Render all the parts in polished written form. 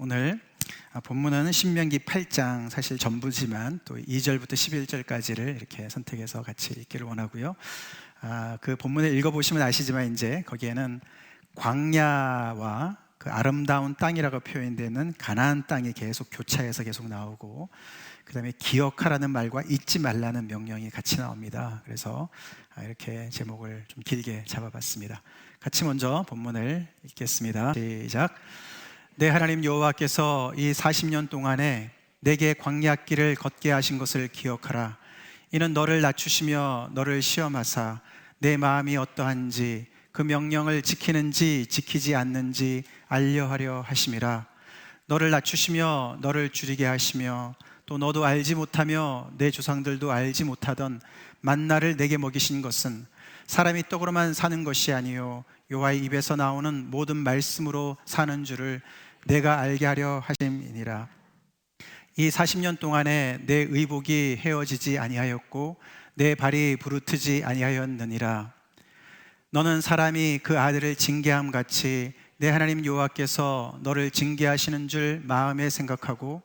오늘 본문은 신명기 8장 사실 전부지만 또 2절부터 11절까지를 이렇게 선택해서 같이 읽기를 원하고요. 그 본문을 읽어보시면 아시지만 이제 거기에는 광야와 그 아름다운 땅이라고 표현되는 가나안 땅이 계속 교차해서 계속 나오고, 그 다음에 기억하라는 말과 잊지 말라는 명령이 같이 나옵니다. 그래서 이렇게 제목을 좀 길게 잡아봤습니다. 같이 먼저 본문을 읽겠습니다. 시작. 내 하나님 여호와께서 이 40년 동안에 내게 광야길을 걷게 하신 것을 기억하라. 이는 너를 낮추시며 너를 시험하사 내 마음이 어떠한지 그 명령을 지키는지 지키지 않는지 알려하려 하심이라. 너를 낮추시며 너를 줄이게 하시며 또 너도 알지 못하며 내 조상들도 알지 못하던 만나를 내게 먹이신 것은 사람이 떡으로만 사는 것이 아니요 여호와의 입에서 나오는 모든 말씀으로 사는 줄을 내가 알게 하려 하심이니라. 이 40년 동안에 내 의복이 헤어지지 아니하였고 내 발이 부르트지 아니하였느니라. 너는 사람이 그 아들을 징계함 같이 내 하나님 여호와께서 너를 징계하시는 줄 마음에 생각하고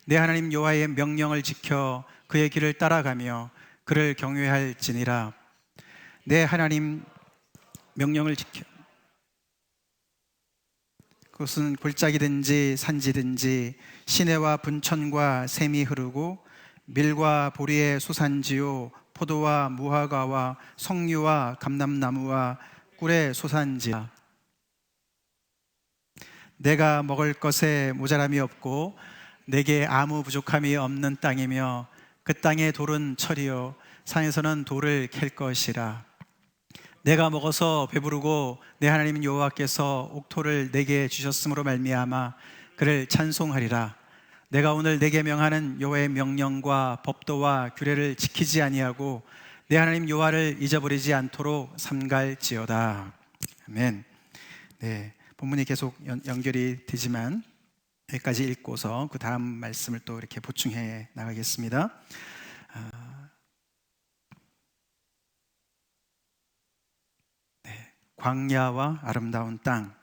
내 하나님 여호와의 명령을 지켜 그의 길을 따라가며 그를 경외할지니라. 내 하나님 명령을 지켜 그것은 골짜기든지 산지든지 시내와 분천과 샘이 흐르고 밀과 보리의 소산지요 포도와 무화과와 석류와 감람나무와 꿀의 소산지라. 내가 먹을 것에 모자람이 없고 내게 아무 부족함이 없는 땅이며 그 땅의 돌은 철이요 산에서는 돌을 캘 것이라. 내가 먹어서 배부르고 내 하나님 여호와께서 옥토를 내게 주셨으므로 말미암아 그를 찬송하리라. 내가 오늘 내게 명하는 여호와의 명령과 법도와 규례를 지키지 아니하고 내 하나님 여호와를 잊어버리지 않도록 삼갈지어다. 아멘. 네, 본문이 계속 연결이 되지만 여기까지 읽고서 그 다음 말씀을 또 이렇게 보충해 나가겠습니다. 광야와 아름다운 땅,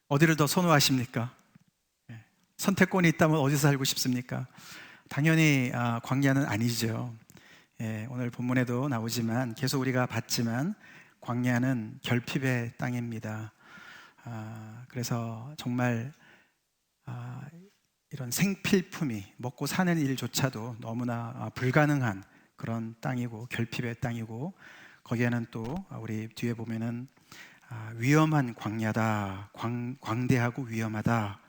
어디를 더 선호하십니까? 선택권이 있다면 어디서 살고 싶습니까? 당연히 광야는 아니죠. 오늘 본문에도 나오지만 계속 우리가 봤지만 광야는 결핍의 땅입니다. 그래서 정말 이런 생필품이 먹고 사는 일조차도 너무나 불가능한 그런 땅이고 결핍의 땅이고, 거기에는 또 우리 뒤에 보면은 위험한 광야다, 광대하고 위험하다,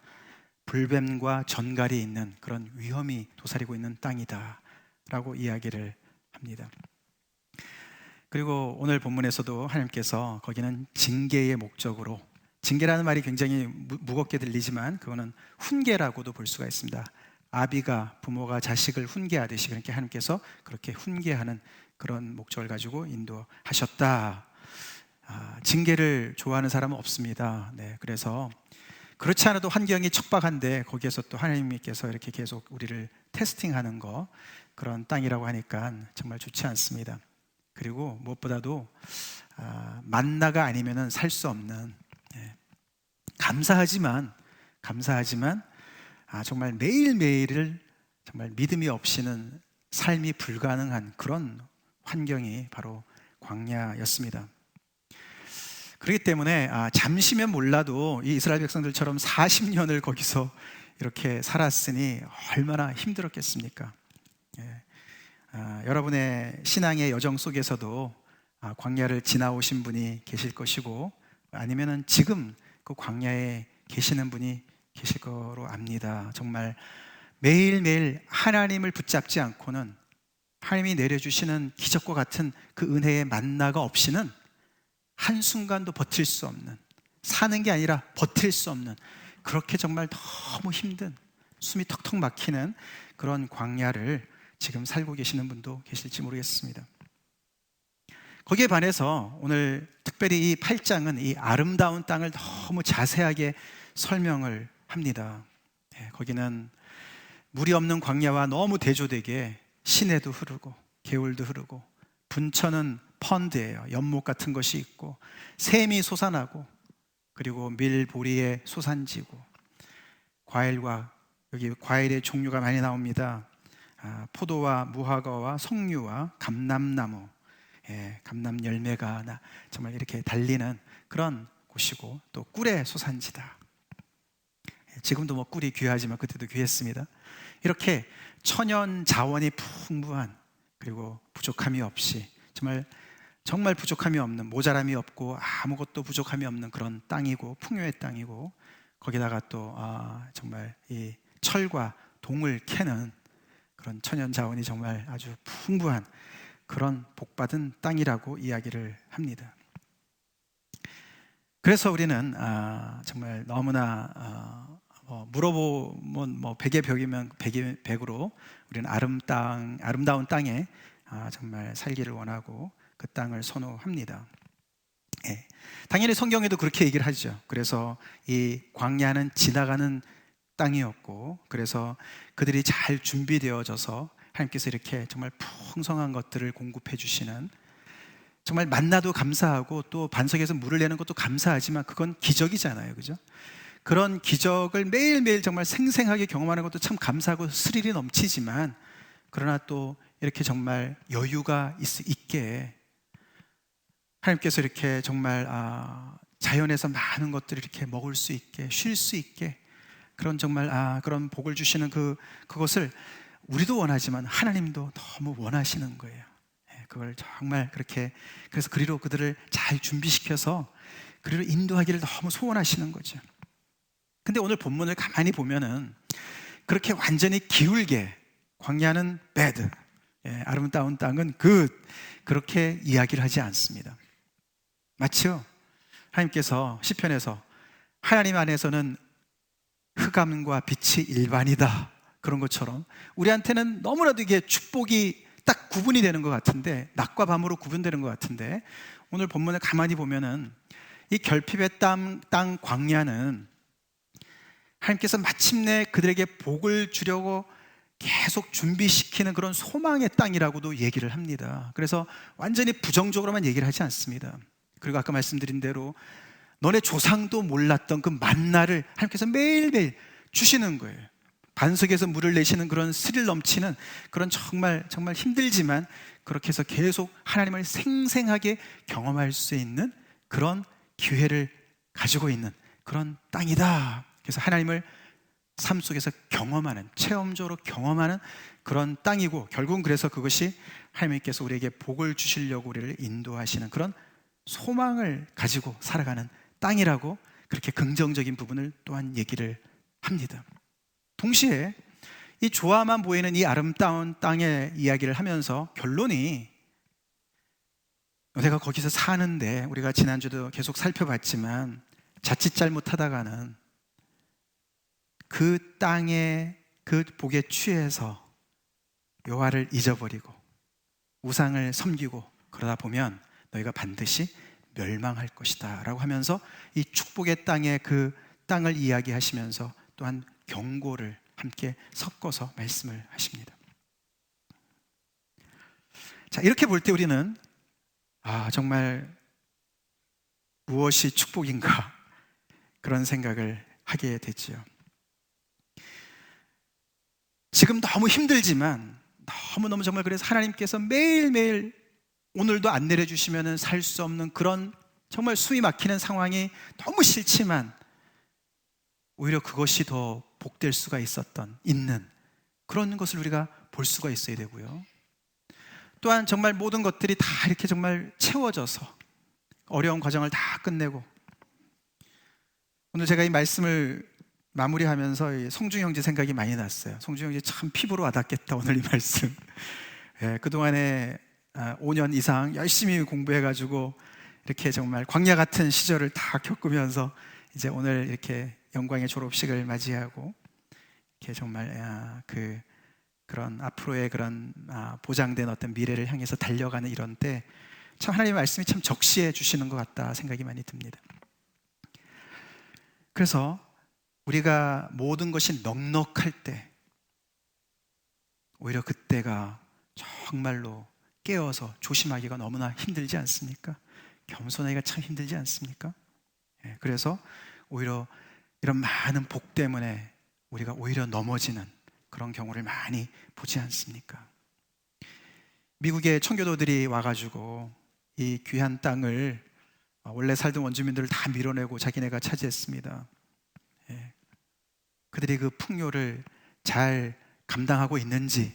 불뱀과 전갈이 있는 그런 위험이 도사리고 있는 땅이다 라고 이야기를 합니다. 그리고 오늘 본문에서도 하나님께서 거기는 징계의 목적으로, 징계라는 말이 굉장히 무겁게 들리지만 그거는 훈계라고도 볼 수가 있습니다. 아비가 부모가 자식을 훈계하듯이 그렇게 하나님께서 그렇게 훈계하는 그런 목적을 가지고 인도하셨다. 징계를 좋아하는 사람은 없습니다. 그래서 그렇지 않아도 환경이 척박한데 거기에서 또 하나님께서 이렇게 계속 우리를 테스팅하는 거, 그런 땅이라고 하니까 정말 좋지 않습니다. 그리고 무엇보다도 만나가 아니면은 살 수 없는, 감사하지만 정말 매일매일을 정말 믿음이 없이는 삶이 불가능한 그런 환경이 바로 광야였습니다. 그렇기 때문에 잠시면 몰라도 이 이스라엘 백성들처럼 40년을 거기서 이렇게 살았으니 얼마나 힘들었겠습니까? 여러분의 신앙의 여정 속에서도 광야를 지나오신 분이 계실 것이고, 아니면은 지금 그 광야에 계시는 분이 계실 거로 압니다. 정말 매일매일 하나님을 붙잡지 않고는, 하나님이 내려주시는 기적과 같은 그 은혜의 만나가 없이는 한순간도 버틸 수 없는, 사는 게 아니라 버틸 수 없는, 그렇게 정말 너무 힘든, 숨이 턱턱 막히는 그런 광야를 지금 살고 계시는 분도 계실지 모르겠습니다. 거기에 반해서 오늘 특별히 이 8장은 이 아름다운 땅을 너무 자세하게 설명을 합니다. 거기는 물이 없는 광야와 너무 대조되게 시내도 흐르고 개울도 흐르고, 분천은 펀드예요. 연못 같은 것이 있고, 샘이 솟아나고, 그리고 밀, 보리의 소산지고, 과일과, 여기 과일의 종류가 많이 나옵니다. 포도와 무화과와 석류와 감람나무, 감람 열매가 정말 이렇게 달리는 그런 곳이고, 또 꿀의 소산지다. 지금도 뭐 꿀이 귀하지만 그때도 귀했습니다. 이렇게 천연 자원이 풍부한, 그리고 부족함이 없이, 정말 부족함이 없는, 모자람이 없고 아무것도 부족함이 없는 그런 땅이고, 풍요의 땅이고, 거기다가 또 정말 이 철과 동을 캐는 그런 천연 자원이 정말 아주 풍부한 그런 복받은 땅이라고 이야기를 합니다. 그래서 우리는 정말 너무나 물어보면 뭐 백의 벽이면 백의 백으로 우리는 아름다운 땅에 정말 살기를 원하고 그 땅을 선호합니다. 당연히 성경에도 그렇게 얘기를 하죠. 그래서 이 광야는 지나가는 땅이었고, 그래서 그들이 잘 준비되어져서 하나님께서 이렇게 정말 풍성한 것들을 공급해 주시는, 정말 만나도 감사하고 또 반석에서 물을 내는 것도 감사하지만 그건 기적이잖아요, 그죠? 그런 기적을 매일매일 정말 생생하게 경험하는 것도 참 감사하고 스릴이 넘치지만, 그러나 또 이렇게 정말 여유가 있게 하나님께서 이렇게 정말 자연에서 많은 것들을 이렇게 먹을 수 있게, 쉴 수 있게, 그런 정말 그런 복을 주시는 그것을 우리도 원하지만 하나님도 너무 원하시는 거예요. 그걸 정말 그렇게, 그래서 그리로 그들을 잘 준비시켜서 그리로 인도하기를 너무 소원하시는 거죠. 근데 오늘 본문을 가만히 보면은 그렇게 완전히 기울게, 광야는 bad, 아름다운 땅은 good, 그렇게 이야기를 하지 않습니다. 맞죠? 하나님께서 시편에서 하나님 안에서는 흑암과 빛이 일반이다, 그런 것처럼 우리한테는 너무나도 이게 축복이 딱 구분이 되는 것 같은데, 낮과 밤으로 구분되는 것 같은데, 오늘 본문을 가만히 보면은 이 결핍의 땅 광야는 하나님께서 마침내 그들에게 복을 주려고 계속 준비시키는 그런 소망의 땅이라고도 얘기를 합니다. 그래서 완전히 부정적으로만 얘기를 하지 않습니다. 그리고 아까 말씀드린 대로 너네 조상도 몰랐던 그 만나를 하나님께서 매일매일 주시는 거예요. 반석에서 물을 내시는 그런 스릴 넘치는 그런 정말 힘들지만 그렇게 해서 계속 하나님을 생생하게 경험할 수 있는 그런 기회를 가지고 있는 그런 땅이다. 그래서 하나님을 삶 속에서 경험하는, 체험적으로 경험하는 그런 땅이고, 결국은 그래서 그것이 하나님께서 우리에게 복을 주시려고 우리를 인도하시는 그런 소망을 가지고 살아가는 땅이라고, 그렇게 긍정적인 부분을 또한 얘기를 합니다. 동시에 이 좋아만 보이는 이 아름다운 땅의 이야기를 하면서 결론이, 내가 거기서 사는데, 우리가 지난주도 계속 살펴봤지만 자칫 잘못하다가는 그 땅의 그 복에 취해서 여호와를 잊어버리고 우상을 섬기고 그러다 보면 너희가 반드시 멸망할 것이다 라고 하면서 이 축복의 땅의 그 땅을 이야기하시면서 또한 경고를 함께 섞어서 말씀을 하십니다. 자, 이렇게 볼 때 우리는 정말 무엇이 축복인가, 그런 생각을 하게 되지요. 지금 너무 힘들지만, 너무너무 정말, 그래서 하나님께서 매일매일 오늘도 안 내려주시면 살 수 없는 그런 정말 숨이 막히는 상황이 너무 싫지만, 오히려 그것이 더 복될 수가 있는 그런 것을 우리가 볼 수가 있어야 되고요. 또한 정말 모든 것들이 다 이렇게 정말 채워져서 어려운 과정을 다 끝내고, 오늘 제가 이 말씀을 마무리하면서 성중 형제 생각이 많이 났어요. 성중 형제 참 피부로 와닿겠다, 오늘 이 말씀. 그동안에 5년 이상 열심히 공부해가지고 이렇게 정말 광야 같은 시절을 다 겪으면서 이제 오늘 이렇게 영광의 졸업식을 맞이하고, 이렇게 정말 그런 앞으로의 그런 보장된 어떤 미래를 향해서 달려가는 이런 때, 참 하나님의 말씀이 참 적시해 주시는 것 같다 생각이 많이 듭니다. 그래서 우리가 모든 것이 넉넉할 때, 오히려 그때가 정말로 깨어서 조심하기가 너무나 힘들지 않습니까? 겸손하기가 참 힘들지 않습니까? 그래서 오히려 이런 많은 복 때문에 우리가 오히려 넘어지는 그런 경우를 많이 보지 않습니까? 미국의 청교도들이 와가지고 이 귀한 땅을 원래 살던 원주민들을 다 밀어내고 자기네가 차지했습니다. 그들이 그 풍요를 잘 감당하고 있는지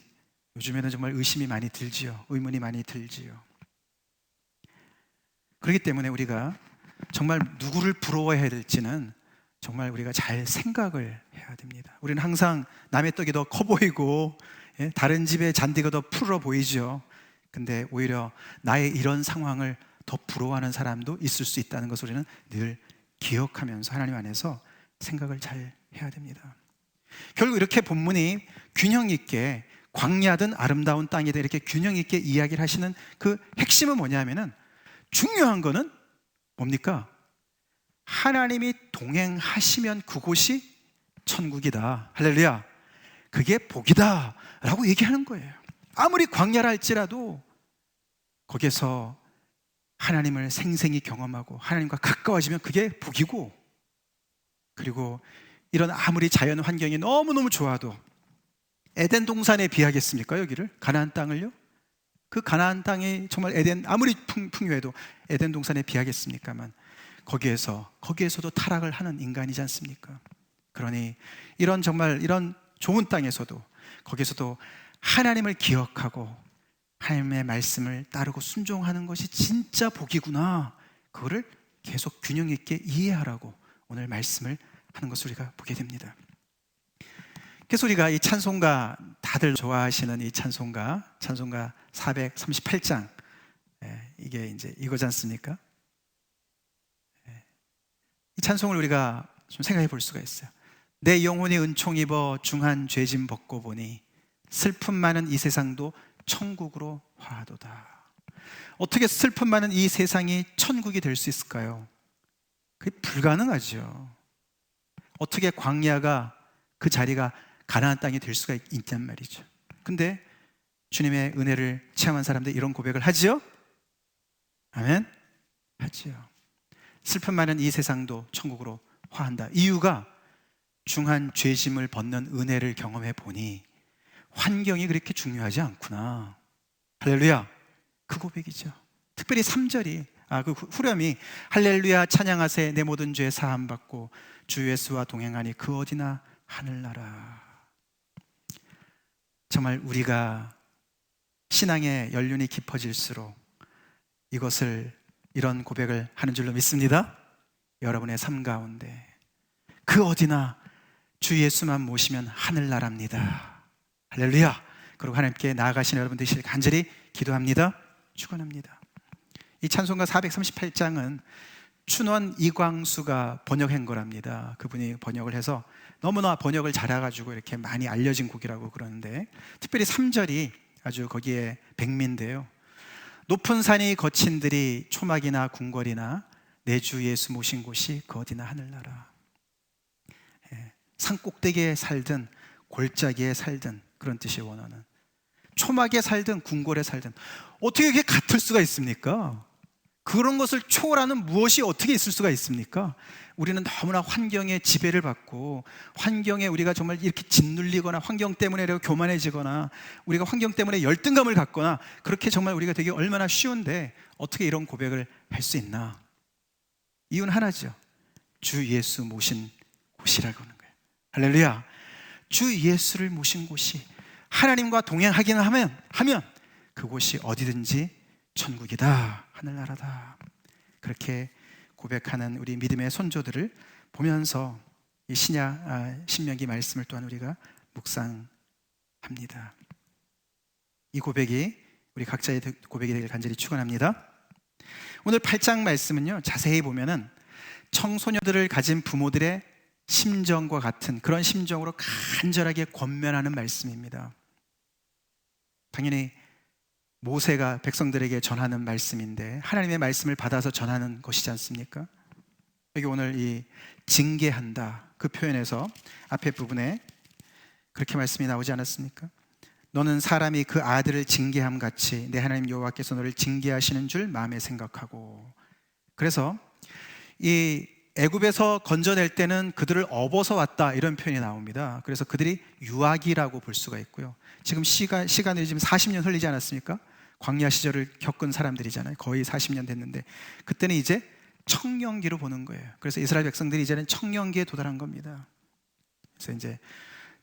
요즘에는 정말 의심이 많이 들지요. 의문이 많이 들지요. 그렇기 때문에 우리가 정말 누구를 부러워해야 될지는 정말 우리가 잘 생각을 해야 됩니다. 우리는 항상 남의 떡이 더 커 보이고 다른 집의 잔디가 더 푸르러 보이죠. 근데 오히려 나의 이런 상황을 더 부러워하는 사람도 있을 수 있다는 것을 우리는 늘 기억하면서 하나님 안에서 생각을 잘 해야 됩니다. 결국 이렇게 본문이 균형 있게 광야든 아름다운 땅이든 이렇게 균형 있게 이야기를 하시는 그 핵심은 뭐냐면은 중요한 거는 뭡니까? 하나님이 동행하시면 그곳이 천국이다. 할렐루야. 그게 복이다 라고 얘기하는 거예요. 아무리 광야라 할지라도 거기에서 하나님을 생생히 경험하고 하나님과 가까워지면 그게 복이고, 그리고 이런 아무리 자연 환경이 너무너무 좋아도 에덴 동산에 비하겠습니까? 여기를 가나안 땅을요? 그 가나안 땅이 정말 아무리 풍요해도 에덴 동산에 비하겠습니까만 거기에서도 타락을 하는 인간이지 않습니까? 그러니 이런 정말 이런 좋은 땅에서도 거기서도 하나님을 기억하고 하나님의 말씀을 따르고 순종하는 것이 진짜 복이구나, 그거를 계속 균형 있게 이해하라고 오늘 말씀을 하는 것을 우리가 보게 됩니다. 그래서 우리가 이 찬송가, 다들 좋아하시는 이 찬송가 438장, 이게 이제 이거지 않습니까? 이 찬송을 우리가 좀 생각해 볼 수가 있어요. 내 영혼이 은총 입어 중한 죄짐 벗고 보니 슬픔 많은 이 세상도 천국으로 화하도다. 어떻게 슬픔 많은 이 세상이 천국이 될 수 있을까요? 그게 불가능하죠. 어떻게 광야가 그 자리가 가나안 땅이 될 수가 있냔 말이죠. 근데 주님의 은혜를 체험한 사람들 이런 고백을 하지요? 아멘? 하지요. 슬픔 많은 이 세상도 천국으로 화한다. 이유가 중한 죄짐을 벗는 은혜를 경험해 보니 환경이 그렇게 중요하지 않구나. 할렐루야. 그 고백이죠. 특별히 3절이 그 후렴이 할렐루야 찬양하세 내 모든 죄 사함 받고 주 예수와 동행하니 그 어디나 하늘나라. 정말 우리가 신앙의 연륜이 깊어질수록 이런 고백을 하는 줄로 믿습니다. 여러분의 삶 가운데 그 어디나 주 예수만 모시면 하늘나라입니다. 할렐루야. 그리고 하나님께 나아가시는 여러분 되시길 간절히 기도합니다. 축원합니다. 이 찬송가 438장은 춘원 이광수가 번역한 거랍니다. 그분이 번역을 해서 너무나 번역을 잘해가지고 이렇게 많이 알려진 곡이라고 그러는데, 특별히 3절이 아주 거기에 백미인데요. 높은 산이 거친들이 초막이나 궁궐이나 내 주 예수 모신 곳이 그 어디나 하늘나라. 산 꼭대기에 살든 골짜기에 살든 그런 뜻이 원하는, 초막에 살든 궁궐에 살든 어떻게 그게 같을 수가 있습니까? 그런 것을 초월하는 무엇이 어떻게 있을 수가 있습니까? 우리는 너무나 환경에 지배를 받고 환경에 우리가 정말 이렇게 짓눌리거나 환경 때문에 교만해지거나 우리가 환경 때문에 열등감을 갖거나 그렇게 정말 우리가 되게 얼마나 쉬운데 어떻게 이런 고백을 할 수 있나? 이유는 하나죠. 주 예수 모신 곳이라고 하는 거예요. 할렐루야. 주 예수를 모신 곳이 하나님과 동행하기는 하면 그곳이 어디든지 천국이다, 하늘나라다. 그렇게 고백하는 우리 믿음의 선조들을 보면서 이 신명기 말씀을 또한 우리가 묵상합니다. 이 고백이 우리 각자의 고백이 되길 간절히 축원합니다. 오늘 8장 말씀은요, 자세히 보면은 청소년들을 가진 부모들의 심정과 같은 그런 심정으로 간절하게 권면하는 말씀입니다. 당연히 모세가 백성들에게 전하는 말씀인데 하나님의 말씀을 받아서 전하는 것이지 않습니까? 여기 오늘 이 징계한다 그 표현에서 앞에 부분에 그렇게 말씀이 나오지 않았습니까? 너는 사람이 그 아들을 징계함 같이 내 하나님 여호와께서 너를 징계하시는 줄 마음에 생각하고. 그래서 이 애굽에서 건져낼 때는 그들을 업어서 왔다 이런 표현이 나옵니다. 그래서 그들이 유아기라고 볼 수가 있고요. 지금 시간이 지금 40년 흘리지 않았습니까? 광야 시절을 겪은 사람들이잖아요. 거의 40년 됐는데 그때는 이제 청년기로 보는 거예요. 그래서 이스라엘 백성들이 이제는 청년기에 도달한 겁니다. 그래서 이제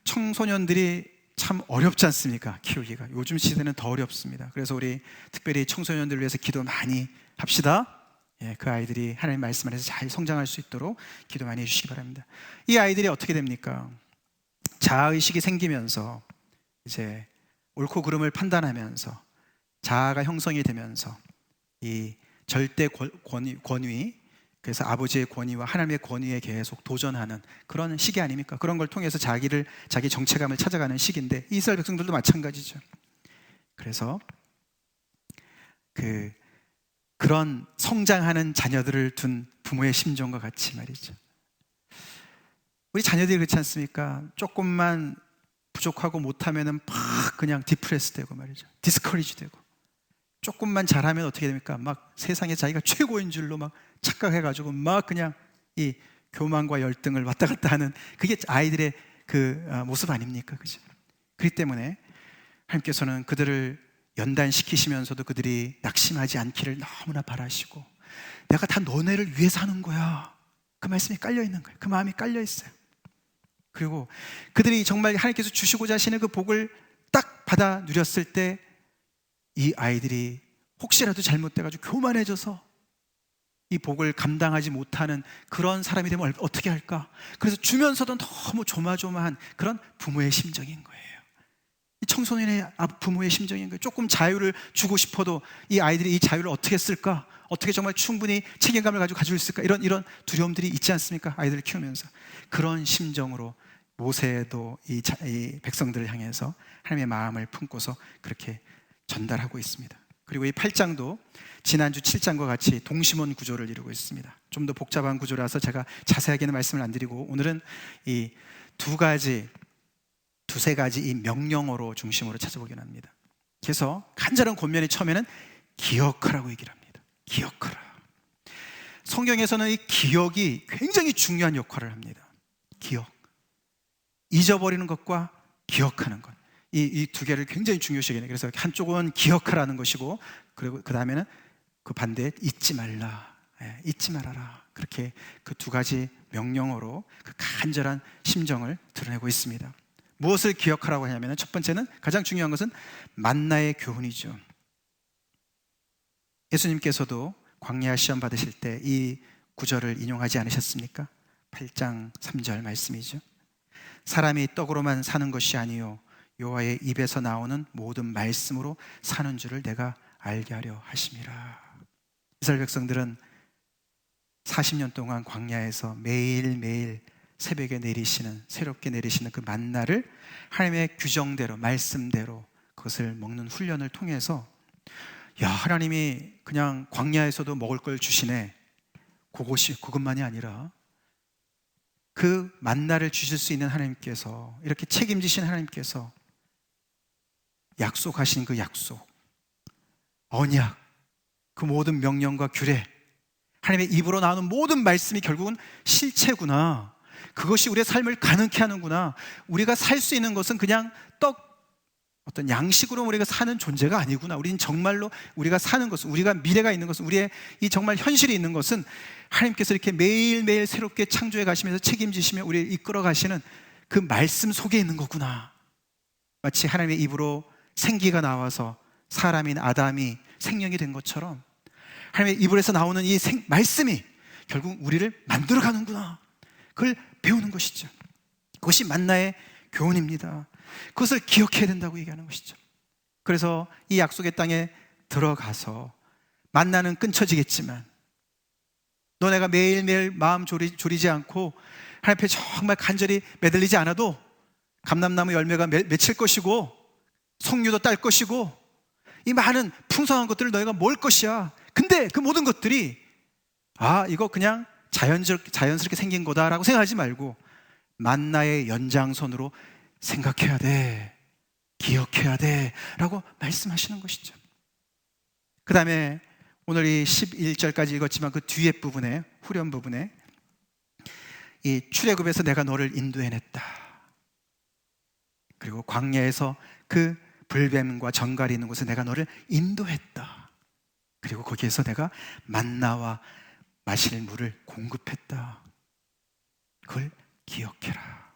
청소년들이 참 어렵지 않습니까? 키우기가. 요즘 시대는 더 어렵습니다. 그래서 우리 특별히 청소년들을 위해서 기도 많이 합시다. 그 아이들이 하나님 말씀 안에서 잘 성장할 수 있도록 기도 많이 해주시기 바랍니다. 이 아이들이 어떻게 됩니까? 자아의식이 생기면서 이제 옳고 그름을 판단하면서 자아가 형성이 되면서 이 절대 권위, 그래서 아버지의 권위와 하나님의 권위에 계속 도전하는 그런 시기 아닙니까? 그런 걸 통해서 자기 정체감을 찾아가는 시기인데 이스라엘 백성들도 마찬가지죠. 그래서 그런 성장하는 자녀들을 둔 부모의 심정과 같이 말이죠. 우리 자녀들이 그렇지 않습니까? 조금만 부족하고 못하면은 막 그냥 디프레스 되고 말이죠. 디스커리지 되고. 조금만 잘하면 어떻게 됩니까? 막 세상에 자기가 최고인 줄로 막 착각해가지고 막 그냥 이 교만과 열등을 왔다 갔다 하는 그게 아이들의 그 모습 아닙니까? 그죠? 그렇기 때문에 하나님께서는 그들을 연단시키시면서도 그들이 낙심하지 않기를 너무나 바라시고 내가 다 너네를 위해서 하는 거야. 그 말씀이 깔려 있는 거예요. 그 마음이 깔려 있어요. 그리고 그들이 정말 하나님께서 주시고자 하시는 그 복을 딱 받아 누렸을 때 이 아이들이 혹시라도 잘못돼가지고 교만해져서 이 복을 감당하지 못하는 그런 사람이 되면 어떻게 할까? 그래서 주면서도 너무 조마조마한 그런 부모의 심정인 거예요. 이 청소년의 부모의 심정인 거예요. 조금 자유를 주고 싶어도 이 아이들이 이 자유를 어떻게 쓸까? 어떻게 정말 충분히 책임감을 가지고 수 있을까? 이런 두려움들이 있지 않습니까? 아이들을 키우면서 그런 심정으로 모세도 이 백성들을 향해서 하나님의 마음을 품고서 그렇게 전달하고 있습니다. 그리고 이 8장도 지난주 7장과 같이 동심원 구조를 이루고 있습니다. 좀 더 복잡한 구조라서 제가 자세하게는 말씀을 안 드리고 오늘은 이 두세 가지 이 명령어로 중심으로 찾아보긴 합니다. 그래서 간절한 권면이 처음에는 기억하라고 얘기를 합니다. 기억하라. 성경에서는 이 기억이 굉장히 중요한 역할을 합니다. 기억. 잊어버리는 것과 기억하는 것. 이 두 개를 굉장히 중요시 여기는. 그래서 한쪽은 기억하라는 것이고 그리고 그 다음에는 그 반대에 잊지 말라. 잊지 말아라. 그렇게 그 두 가지 명령어로 그 간절한 심정을 드러내고 있습니다. 무엇을 기억하라고 하냐면 첫 번째는 가장 중요한 것은 만나의 교훈이죠. 예수님께서도 광야 시험 받으실 때 이 구절을 인용하지 않으셨습니까? 8장 3절 말씀이죠. 사람이 떡으로만 사는 것이 아니요 여호와의 입에서 나오는 모든 말씀으로 사는 줄을 내가 알게 하려 하심이라. 이스라엘 백성들은 40년 동안 광야에서 매일매일 새벽에 새롭게 내리시는 그 만나를 하나님의 규정대로 말씀대로 그것을 먹는 훈련을 통해서 하나님이 그냥 광야에서도 먹을 걸 주시네. 그것만이 아니라 그 만나를 주실 수 있는 하나님께서 이렇게 책임지신 하나님께서 약속하신 그 약속, 언약, 그 모든 명령과 규례, 하나님의 입으로 나오는 모든 말씀이 결국은 실체구나. 그것이 우리의 삶을 가능케 하는구나. 우리가 살 수 있는 것은 그냥 어떤 양식으로 우리가 사는 존재가 아니구나. 우리는 정말로 우리가 사는 것은, 우리가 미래가 있는 것은, 우리의 이 정말 현실이 있는 것은 하나님께서 이렇게 매일매일 새롭게 창조해 가시면서 책임지시며 우리를 이끌어 가시는 그 말씀 속에 있는 거구나. 마치 하나님의 입으로 생기가 나와서 사람인 아담이 생명이 된 것처럼 하나님의 입으로서 나오는 이 말씀이 결국 우리를 만들어 가는구나. 그걸 배우는 것이죠. 그것이 만나의 교훈입니다. 그것을 기억해야 된다고 얘기하는 것이죠. 그래서 이 약속의 땅에 들어가서 만나는 끊쳐지겠지만 너네가 매일매일 마음 졸이지 않고 하나님 앞에 정말 간절히 매달리지 않아도 감람나무 열매가 맺힐 것이고 석류도 딸 것이고 이 많은 풍성한 것들을 너희가 먹을 것이야. 근데 그 모든 것들이 이거 그냥 자연스럽게 생긴 거다라고 생각하지 말고 만나의 연장선으로 생각해야 돼, 기억해야 돼 라고 말씀하시는 것이죠. 그 다음에 오늘 이 11절까지 읽었지만 그 뒤에 부분에, 후렴 부분에 이 출애굽에서 내가 너를 인도해냈다. 그리고 광야에서 그 불뱀과 정갈이 있는 곳에 내가 너를 인도했다. 그리고 거기에서 내가 만나와 마실 물을 공급했다. 그걸 기억해라.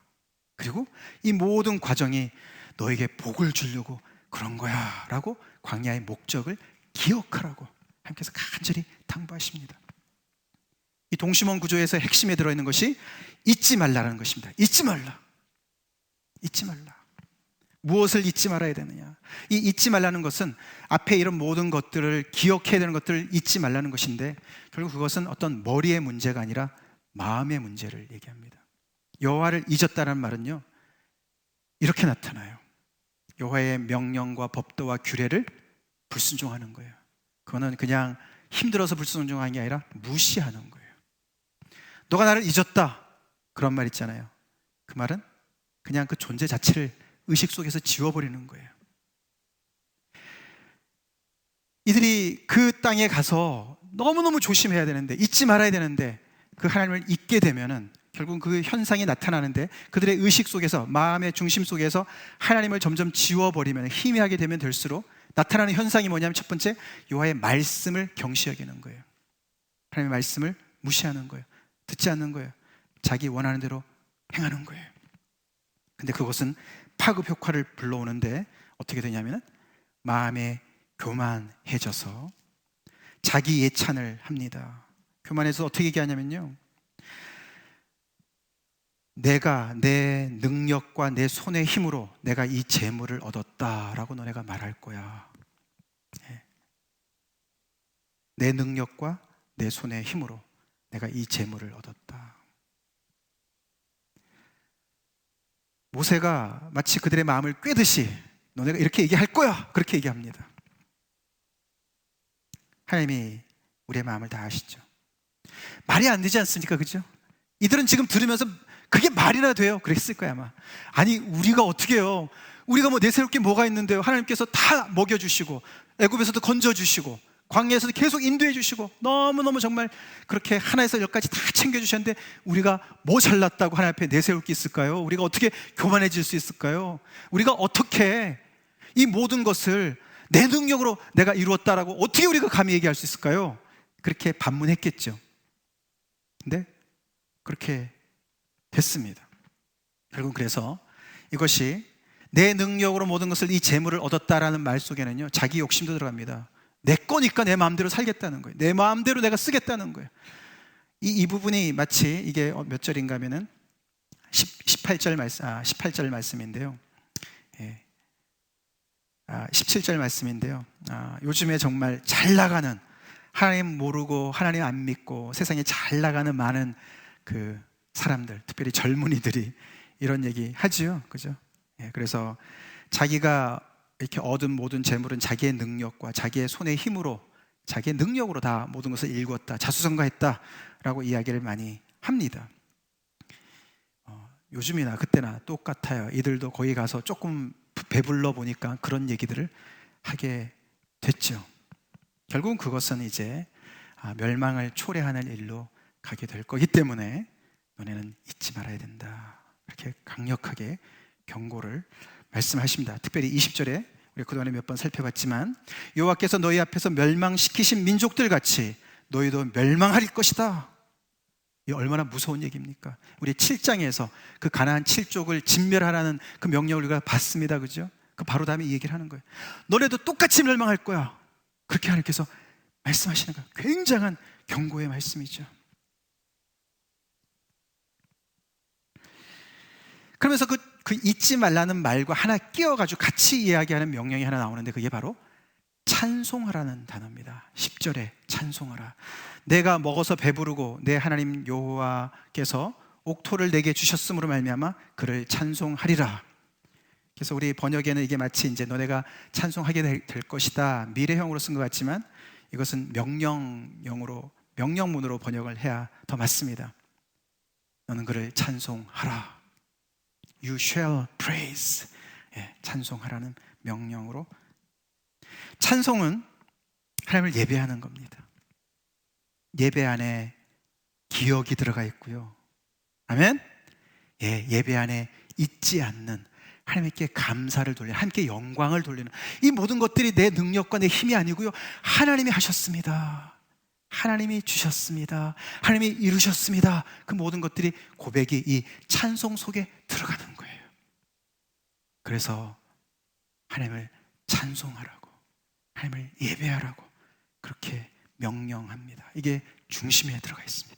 그리고 이 모든 과정이 너에게 복을 주려고 그런 거야 라고 광야의 목적을 기억하라고 하나님께서 간절히 당부하십니다. 이 동심원 구조에서 핵심에 들어있는 것이 잊지 말라라는 것입니다. 잊지 말라. 잊지 말라. 무엇을 잊지 말아야 되느냐? 이 잊지 말라는 것은 앞에 이런 모든 것들을 기억해야 되는 것들을 잊지 말라는 것인데, 결국 그것은 어떤 머리의 문제가 아니라 마음의 문제를 얘기합니다. 여호와를 잊었다는 말은요, 이렇게 나타나요. 여호와의 명령과 법도와 규례를 불순종하는 거예요. 그거는 그냥 힘들어서 불순종하는 게 아니라 무시하는 거예요. 너가 나를 잊었다, 그런 말 있잖아요. 그 말은 그냥 그 존재 자체를 의식 속에서 지워버리는 거예요. 이들이 그 땅에 가서 너무너무 조심해야 되는데, 잊지 말아야 되는데, 그 하나님을 잊게 되면은 결국 그 현상이 나타나는데, 그들의 의식 속에서, 마음의 중심 속에서 하나님을 점점 지워버리면, 희미하게 되면 될수록 나타나는 현상이 뭐냐면, 첫 번째, 여호와의 말씀을 경시하게는 거예요. 하나님의 말씀을 무시하는 거예요. 듣지 않는 거예요. 자기 원하는 대로 행하는 거예요. 근데 그것은 파급 효과를 불러오는데, 어떻게 되냐면 마음에 교만해져서 자기 예찬을 합니다. 교만해서 어떻게 얘기하냐면요, 내가 내 능력과 내 손의 힘으로 내가 이 재물을 얻었다라고 너네가 말할 거야. 내 능력과 내 손의 힘으로 내가 이 재물을 얻었다. 모세가 마치 그들의 마음을 꿰듯이 너네가 이렇게 얘기할 거야, 그렇게 얘기합니다. 하나님이 우리의 마음을 다 아시죠. 말이 안 되지 않습니까? 그죠? 이들은 지금 들으면서 그게 말이나 돼요? 그랬을 거야 아마. 아니, 우리가 어떻게 해요? 우리가 뭐 내세울 게 뭐가 있는데요? 하나님께서 다 먹여주시고, 애굽에서도 건져주시고, 광야에서도 계속 인도해 주시고, 너무너무 정말 그렇게 하나에서 열까지 다 챙겨주셨는데, 우리가 뭐 잘났다고 하나님 앞에 내세울 게 있을까요? 우리가 어떻게 교만해질 수 있을까요? 우리가 어떻게 이 모든 것을 내 능력으로 내가 이루었다라고 어떻게 우리가 감히 얘기할 수 있을까요? 그렇게 반문했겠죠. 근데 그렇게 됐습니다. 결국 그래서 이것이 내 능력으로 모든 것을, 이 재물을 얻었다라는 말 속에는요, 자기 욕심도 들어갑니다. 내 거니까 내 마음대로 살겠다는 거예요. 내 마음대로 내가 쓰겠다는 거예요. 이 부분이 마치 이게 몇 절인가 하면은 18절 말씀인데요. 17절 말씀인데요. 요즘에 정말 잘 나가는, 하나님 모르고 하나님 안 믿고 세상에 잘 나가는 많은 그 사람들, 특별히 젊은이들이 이런 얘기 하지요. 그죠? 그래서 자기가 이렇게 얻은 모든 재물은 자기의 능력과 자기의 손의 힘으로, 자기의 능력으로 다 모든 것을 일궜다, 자수성가했다라고 이야기를 많이 합니다. 요즘이나 그때나 똑같아요. 이들도 거기 가서 조금 배불러 보니까 그런 얘기들을 하게 됐죠. 결국은 그것은 이제 멸망을 초래하는 일로 가게 될 거기 때문에 너네는 잊지 말아야 된다, 이렇게 강력하게 경고를 말씀하십니다. 특별히 20절에 우리 그동안에 몇 번 살펴봤지만, 여호와께서 너희 앞에서 멸망시키신 민족들 같이 너희도 멸망할 것이다. 이 얼마나 무서운 얘기입니까? 우리 7장에서 그 가나안 7족을 진멸하라는 그 명령을 우리가 받습니다. 그죠? 그 바로 다음에 이 얘기를 하는 거예요. 너네도 똑같이 멸망할 거야. 그렇게 하나님께서 말씀하시는 거예요. 굉장한 경고의 말씀이죠. 그러면서 그 잊지 말라는 말과 하나 끼워가지고 같이 이야기하는 명령이 하나 나오는데, 그게 바로 찬송하라는 단어입니다. 10절에 찬송하라. 내가 먹어서 배부르고 내 하나님 여호와께서 옥토를 내게 주셨으므로 말미암아 그를 찬송하리라. 그래서 우리 번역에는 이게 마치 이제 너네가 찬송하게 될 것이다, 미래형으로 쓴 것 같지만, 이것은 명령문으로 번역을 해야 더 맞습니다. 너는 그를 찬송하라. You shall praise. 찬송하라는 명령으로. 찬송은 하나님을 예배하는 겁니다. 예배 안에 기억이 들어가 있고요, 아멘? 예, 예배 안에 잊지 않는, 하나님께 감사를 돌리는, 하나님께 영광을 돌리는, 이 모든 것들이 내 능력과 내 힘이 아니고요, 하나님이 하셨습니다. 하나님이 주셨습니다. 하나님이 이루셨습니다. 그 모든 것들이 고백이 이 찬송 속에 들어가는 거예요. 그래서 하나님을 찬송하라고, 하나님을 예배하라고 그렇게 명령합니다. 이게 중심에 들어가 있습니다.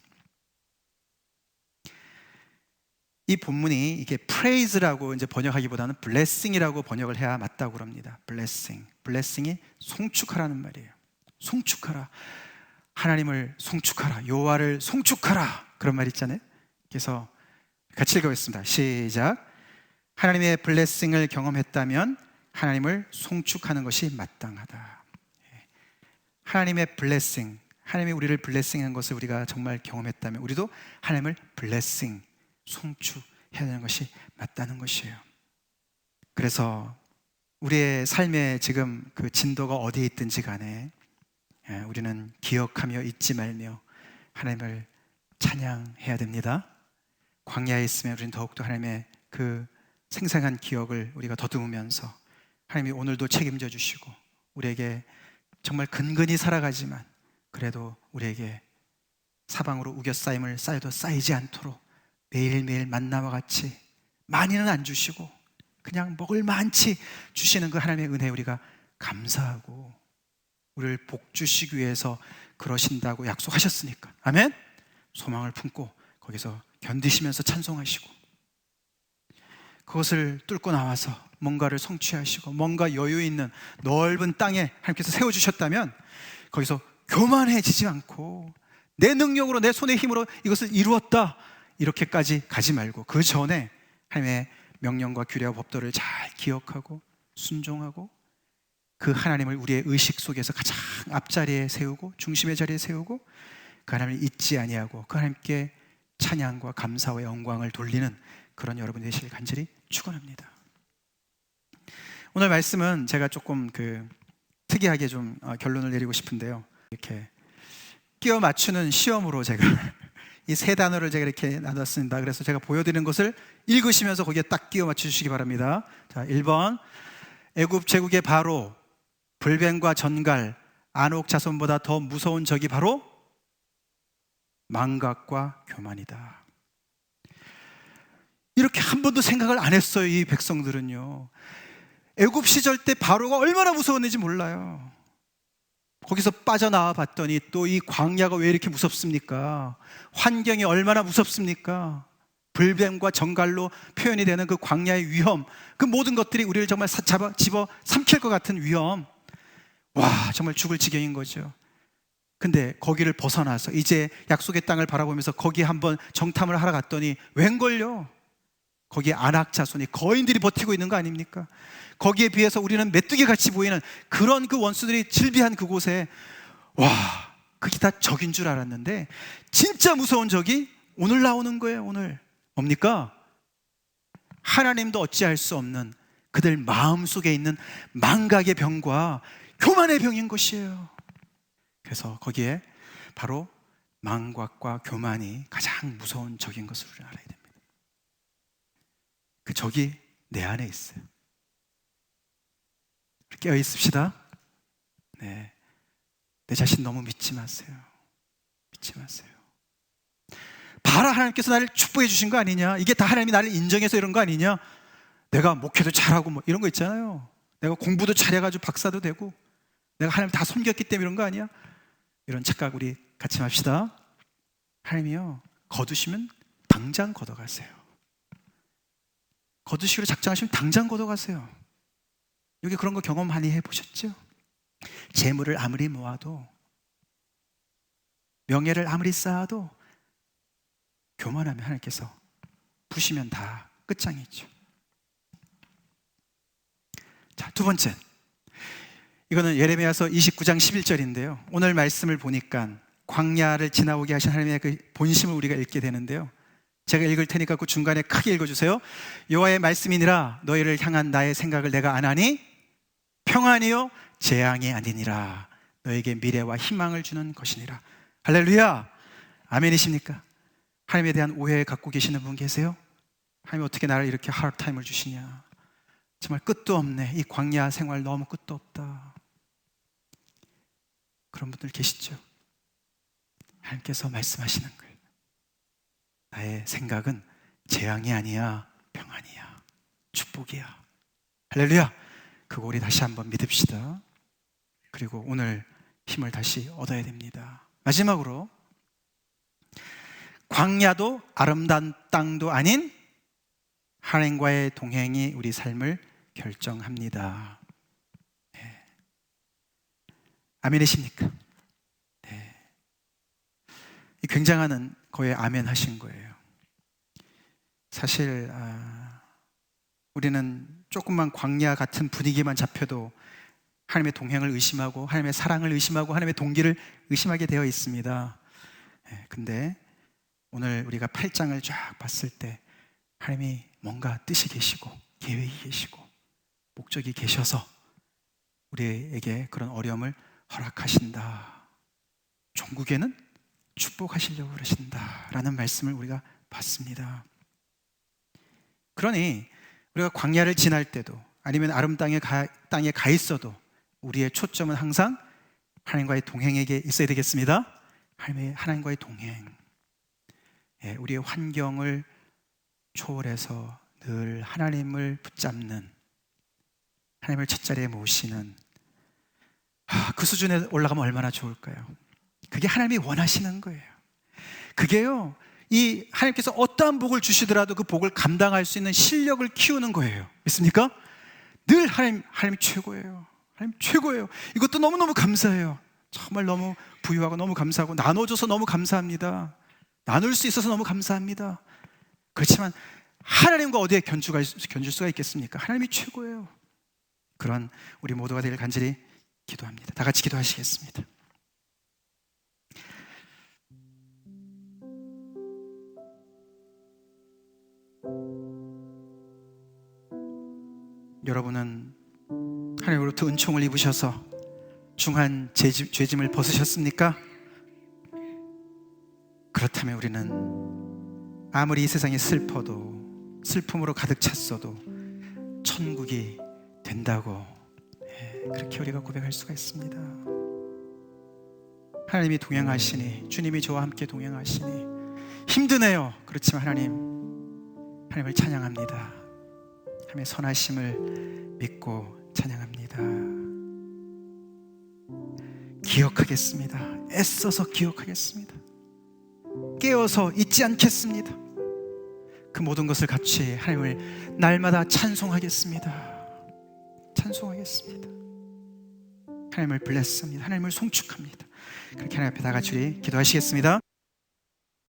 이 본문이 이게 praise라고 이제 번역하기보다는 blessing이라고 번역을 해야 맞다고 그럽니다. blessing이 송축하라는 말이에요. 송축하라, 하나님을 송축하라, 여호와를 송축하라, 그런 말 있잖아요. 그래서 같이 읽어보겠습니다. 시작. 하나님의 블레싱을 경험했다면 하나님을 송축하는 것이 마땅하다. 하나님의 블레싱, 하나님이 우리를 블레싱한 것을 우리가 정말 경험했다면 우리도 하나님을 블레싱, 송축해야 되는 것이 맞다는 것이에요. 그래서 우리의 삶의 지금 그 진도가 어디에 있든지 간에 우리는 기억하며 잊지 말며 하나님을 찬양해야 됩니다. 광야에 있으면 우리는 더욱더 하나님의 그 생생한 기억을 우리가 더듬으면서 하나님이 오늘도 책임져 주시고 우리에게 정말 근근히 살아가지만 그래도 우리에게 사방으로 우겨싸임을 쌓여도 쌓이지 않도록 매일매일 만나와 같이 많이는 안 주시고 그냥 먹을 만치 주시는 그 하나님의 은혜에 우리가 감사하고 우리를 복 주시기 위해서 그러신다고 약속하셨으니까, 아멘? 소망을 품고 거기서 견디시면서 찬송하시고 그것을 뚫고 나와서 뭔가를 성취하시고 뭔가 여유 있는 넓은 땅에 하나님께서 세워주셨다면 거기서 교만해지지 않고 내 능력으로 내 손의 힘으로 이것을 이루었다 이렇게까지 가지 말고 그 전에 하나님의 명령과 규례와 법도를 잘 기억하고 순종하고 그 하나님을 우리의 의식 속에서 가장 앞자리에 세우고 중심의 자리에 세우고 그 하나님을 잊지 아니하고 그 하나님께 찬양과 감사와 영광을 돌리는 그런 여러분이 되시길 간절히 축원합니다. 오늘 말씀은 제가 조금 특이하게 좀 결론을 내리고 싶은데요, 이렇게 끼워 맞추는 시험으로 제가 이 세 단어를 제가 이렇게 나눴습니다. 그래서 제가 보여드리는 것을 읽으시면서 거기에 딱 끼워 맞추시기 바랍니다. 자, 1번 애굽 제국의 바로, 불뱀과 전갈, 안옥 자손보다 더 무서운 적이 바로 망각과 교만이다. 이렇게 한 번도 생각을 안 했어요. 이 백성들은요, 애굽 시절 때 바로가 얼마나 무서웠는지 몰라요. 거기서 빠져나와 봤더니 또 이 광야가 왜 이렇게 무섭습니까? 환경이 얼마나 무섭습니까? 불뱀과 정갈로 표현이 되는 그 광야의 위험, 그 모든 것들이 우리를 정말 집어 삼킬 것 같은 위험, 와, 정말 죽을 지경인 거죠. 근데 거기를 벗어나서 이제 약속의 땅을 바라보면서 거기에 한번 정탐을 하러 갔더니 웬걸요, 거기에 안악 자손이 거인들이 버티고 있는 거 아닙니까? 거기에 비해서 우리는 메뚜기 같이 보이는 그런 그 원수들이 질비한 그곳에, 와, 그게 다 적인 줄 알았는데 진짜 무서운 적이 오늘 나오는 거예요. 오늘 뭡니까? 하나님도 어찌할 수 없는 그들 마음속에 있는 망각의 병과 교만의 병인 것이에요. 그래서 거기에 바로 망각과 교만이 가장 무서운 적인 것을 우리는 알아야 됩니다. 그 적이 내 안에 있어요. 깨어 있읍시다. 네, 내 자신 너무 믿지 마세요. 믿지 마세요. 봐라, 하나님께서 나를 축복해 주신 거 아니냐, 이게 다 하나님이 나를 인정해서 이런 거 아니냐, 내가 목회도 잘하고 뭐 이런 거 있잖아요, 내가 공부도 잘해가지고 박사도 되고 내가 하나님 다 섬겼기 때문에 이런 거 아니야, 이런 착각 우리 같이 합시다. 하나님이요, 거두시면 당장 걷어가세요. 거두시기로 작정하시면 당장 걷어가세요. 여기 그런 거 경험 많이 해보셨죠? 재물을 아무리 모아도, 명예를 아무리 쌓아도 교만하면 하나님께서 부시면 다 끝장이죠. 자, 두 번째, 이거는 예레미야서 29장 11절인데요 오늘 말씀을 보니까 광야를 지나오게 하신 하나님의 그 본심을 우리가 읽게 되는데요, 제가 읽을 테니까 그 중간에 크게 읽어주세요. 여호와의 말씀이니라, 너희를 향한 나의 생각을 내가 아나니 평안이요 재앙이 아니니라, 너에게 미래와 희망을 주는 것이니라. 할렐루야, 아멘이십니까? 하나님에 대한 오해 갖고 계시는 분 계세요? 하나님 어떻게 나를 이렇게 하드타임을 주시냐, 정말 끝도 없네, 이 광야 생활 너무 끝도 없다, 그런 분들 계시죠? 하나님께서 말씀하시는 거예요. 나의 생각은 재앙이 아니야, 평안이야, 축복이야. 할렐루야. 그거 우리 다시 한번 믿읍시다. 그리고 오늘 힘을 다시 얻어야 됩니다. 마지막으로, 광야도 아름다운 땅도 아닌 하나님과의 동행이 우리 삶을 결정합니다. 네. 아멘이십니까? 네. 이 굉장한 거에 아멘 하신 거예요. 사실 우리는 조금만 광야 같은 분위기만 잡혀도 하나님의 동행을 의심하고 하나님의 사랑을 의심하고 하나님의 동기를 의심하게 되어 있습니다. 근데 오늘 우리가 8장을 쫙 봤을 때 하나님이 뭔가 뜻이 계시고 계획이 계시고 목적이 계셔서 우리에게 그런 어려움을 허락하신다, 종국에는 축복하시려고 그러신다라는 말씀을 우리가 봤습니다. 그러니 우리가 광야를 지날 때도 아니면 아름 땅에 가 있어도 우리의 초점은 항상 하나님과의 동행에게 있어야 되겠습니다. 하나님과의 동행. 우리의 환경을 초월해서 늘 하나님을 붙잡는, 하나님을 첫자리에 모시는, 그 수준에 올라가면 얼마나 좋을까요? 그게 하나님이 원하시는 거예요. 그게요, 이 하나님께서 어떠한 복을 주시더라도 그 복을 감당할 수 있는 실력을 키우는 거예요. 믿습니까? 늘 하나님 최고예요. 하나님 최고예요. 이것도 너무너무 감사해요. 정말 너무 부유하고 너무 감사하고 나눠줘서 너무 감사합니다. 나눌 수 있어서 너무 감사합니다. 그렇지만 하나님과 어디에 견줄 수가 있겠습니까? 하나님이 최고예요. 그런 우리 모두가 되길 간절히 기도합니다. 다 같이 기도하시겠습니다. 여러분은 하나님으로부터 은총을 입으셔서 중한 죄짐을 벗으셨습니까? 그렇다면 우리는 아무리 이 세상이 슬퍼도, 슬픔으로 가득 찼어도 천국이 된다고, 그렇게 우리가 고백할 수가 있습니다. 하나님이 동행하시니, 주님이 저와 함께 동행하시니 힘드네요. 그렇지만 하나님을 찬양합니다. 하나님의 선하심을 믿고 찬양합니다. 기억하겠습니다. 애써서 기억하겠습니다. 깨어서 잊지 않겠습니다. 그 모든 것을 같이 하나님을 날마다 찬송하겠습니다. 찬송하겠습니다. 하나님을 블레스합니다. 하나님을 송축합니다. 그렇게 하나님 앞에 다 같이 기도하시겠습니다.